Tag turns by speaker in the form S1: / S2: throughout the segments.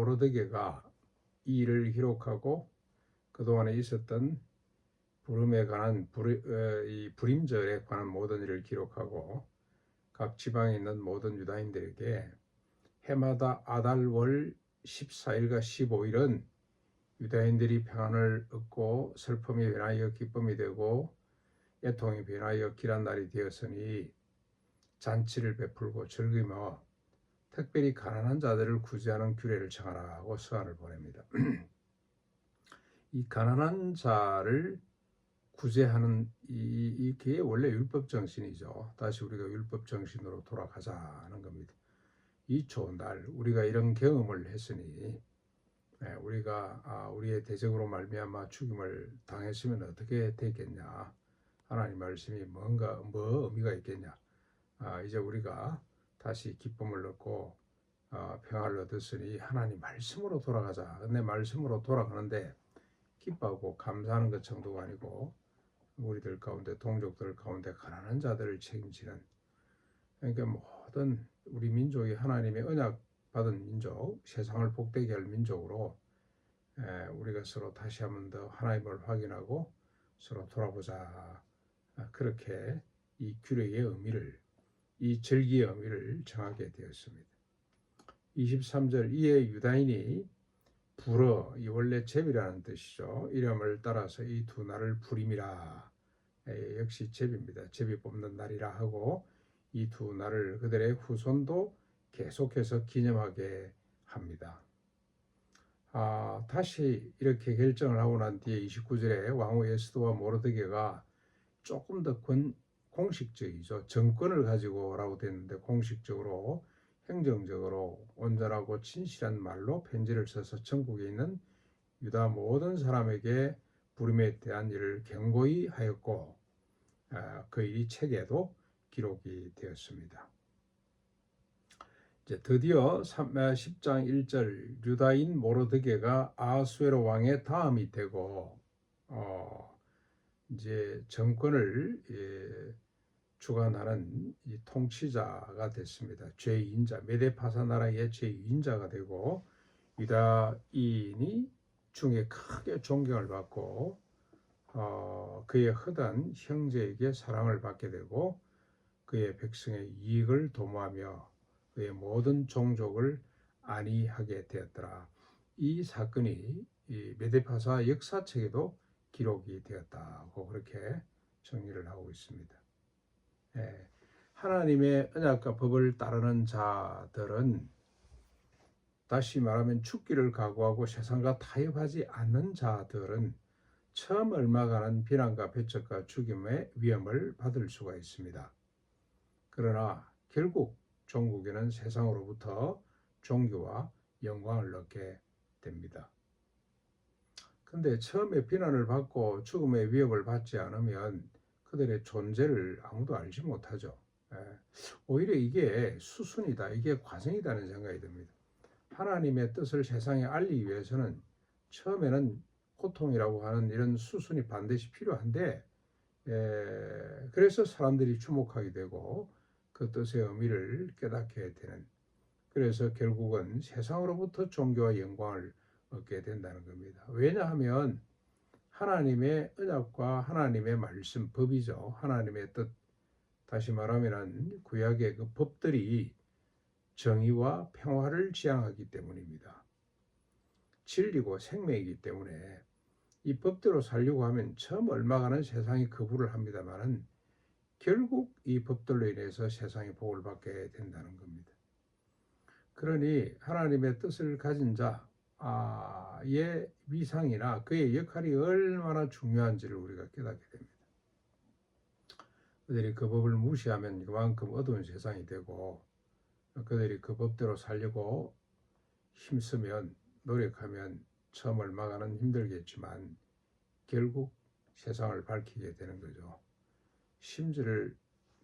S1: 모르드게가 이 일을 기록하고 그동안에 있었던 부름에 관한 이 불임절에 관한 모든 일을 기록하고 각 지방에 있는 모든 유다인들에게 해마다 아달월 14일과 15일은 유다인들이 평안을 얻고 슬픔이 변하여 기쁨이 되고 애통이 변하여 길한 날이 되었으니 잔치를 베풀고 즐기며 특별히 가난한 자들을 구제하는 규례를 정하라고 서한을 보냅니다. 이 가난한 자를 구제하는 이게 원래 율법 정신이죠. 다시 우리가 율법 정신으로 돌아가자는 겁니다. 이 좋은 날 우리가 이런 경험을 했으니 우리가 우리의 대적으로 말미암아 죽임을 당했으면 어떻게 되겠냐. 하나님 말씀이 뭔가 뭐 의미가 있겠냐. 이제 우리가 다시 기쁨을 얻고 평화를 얻었으니 하나님 말씀으로 돌아가자. 근데 말씀으로 돌아가는데 기뻐하고 감사하는 것 정도가 아니고 우리들 가운데 동족들 가운데 가난한 자들을 책임지는, 그러니까 모든 우리 민족이 하나님의 언약 받은 민족, 세상을 복되게 할 민족으로 우리가 서로 다시 한번 더 하나님을 확인하고 서로 돌아보자. 그렇게 이 규례의 의미를, 이 절기의 의미를 정하게 되었습니다. 23절 이에 유다인이 불어, 이 원래 제비라는 뜻이죠. 이름을 따라서 이 두 날을 불임이라, 역시 제비입니다. 제비 뽑는 날이라 하고 이 두 날을 그들의 후손도 계속해서 기념하게 합니다. 다시 이렇게 결정을 하고 난 뒤에 29절에 왕후 에스더와 모르드게가 조금 더 공식적이죠. 정권을 가지고라고 됐는데 공식적으로 행정적으로 온전하고 진실한 말로 편지를 써서 전국에 있는 유다 모든 사람에게 부름에 대한 일을 경고히 하였고 그 일이 책에도 기록이 되었습니다. 이제 드디어 10장 1절 유다인 모르드게가 아하수에로 왕의 다음이 되고 이제 정권을 주관하는 이 통치자가 됐습니다. 제2인자, 메데파사 나라의 제2인자가 되고 유다인이 중에 크게 존경을 받고 그의 허단 형제에게 사랑을 받게 되고 그의 백성의 이익을 도모하며 그의 모든 종족을 안위하게 되었더라. 이 사건이 이 메데파사 역사책에도 기록이 되었다고 그렇게 정리를 하고 있습니다. 하나님의 언약과 법을 따르는 자들은, 다시 말하면 죽기를 각오하고 세상과 타협하지 않는 자들은 처음 얽매가는 비난과 배척과 죽임의 위험을 받을 수가 있습니다. 그러나 결국 종국에는 세상으로부터 존귀와 영광을 얻게 됩니다. 근데 처음에 비난을 받고 죽음의 위협을 받지 않으면 그들의 존재를 아무도 알지 못하죠. 오히려 이게 수순이다, 이게 과정이라는 생각이 듭니다. 하나님의 뜻을 세상에 알리기 위해서는 처음에는 고통이라고 하는 이런 수순이 반드시 필요한데, 그래서 사람들이 주목하게 되고 그 뜻의 의미를 깨닫게 되는, 그래서 결국은 세상으로부터 존귀와 영광을 얻게 된다는 겁니다. 왜냐하면 하나님의 언약과 하나님의 말씀, 법이죠. 하나님의 뜻, 다시 말하면 구약의 그 법들이 정의와 평화를 지향하기 때문입니다. 진리고 생명이기 때문에 이 법대로 살려고 하면 처음 얽매가는 세상이 거부를 합니다만은 결국 이 법들로 인해서 세상이 복을 받게 된다는 겁니다. 그러니 하나님의 뜻을 가진 자의 위상이나 그의 역할이 얼마나 중요한지를 우리가 깨닫게 됩니다. 그들이 그 법을 무시하면 그만큼 어두운 세상이 되고, 그들이 그 법대로 살려고 힘쓰면, 노력하면 처음 얽매가는 힘들겠지만 결국 세상을 밝히게 되는 거죠. 심지를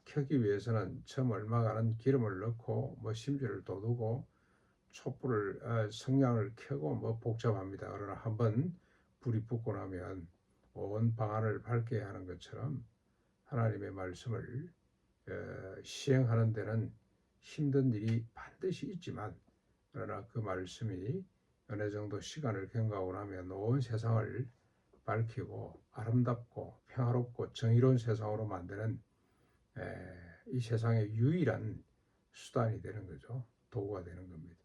S1: 켜기 위해서는 처음 얽매가는 기름을 넣고 심지를 돋우고 촛불을 성냥을 켜고 복잡합니다. 그러나 한번 불이 붙고 나면 온 방안을 밝게 하는 것처럼 하나님의 말씀을 시행하는 데는 힘든 일이 반드시 있지만, 그러나 그 말씀이 어느 정도 시간을 경과하고 나면 온 세상을 밝히고 아름답고 평화롭고 정의로운 세상으로 만드는 이 세상의 유일한 수단이 되는 거죠. 도구가 되는 겁니다.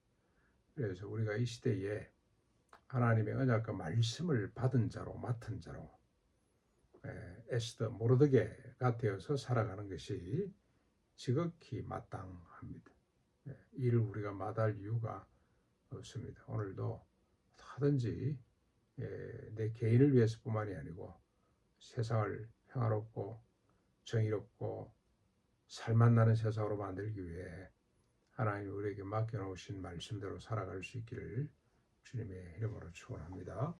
S1: 그래서 우리가 이 시대에 하나님의 언약과 말씀을 받은 자로 맡은 자로 에스더 모르드게가 되어서 살아가는 것이 지극히 마땅합니다. 이를 우리가 마다할 이유가 없습니다. 오늘도 하든지 내 개인을 위해서뿐만이 아니고 세상을 평화롭고 정의롭고 살맛나는 세상으로 만들기 위해 하나님이 우리에게 맡겨놓으신 말씀대로 살아갈 수 있기를 주님의 이름으로 축원합니다.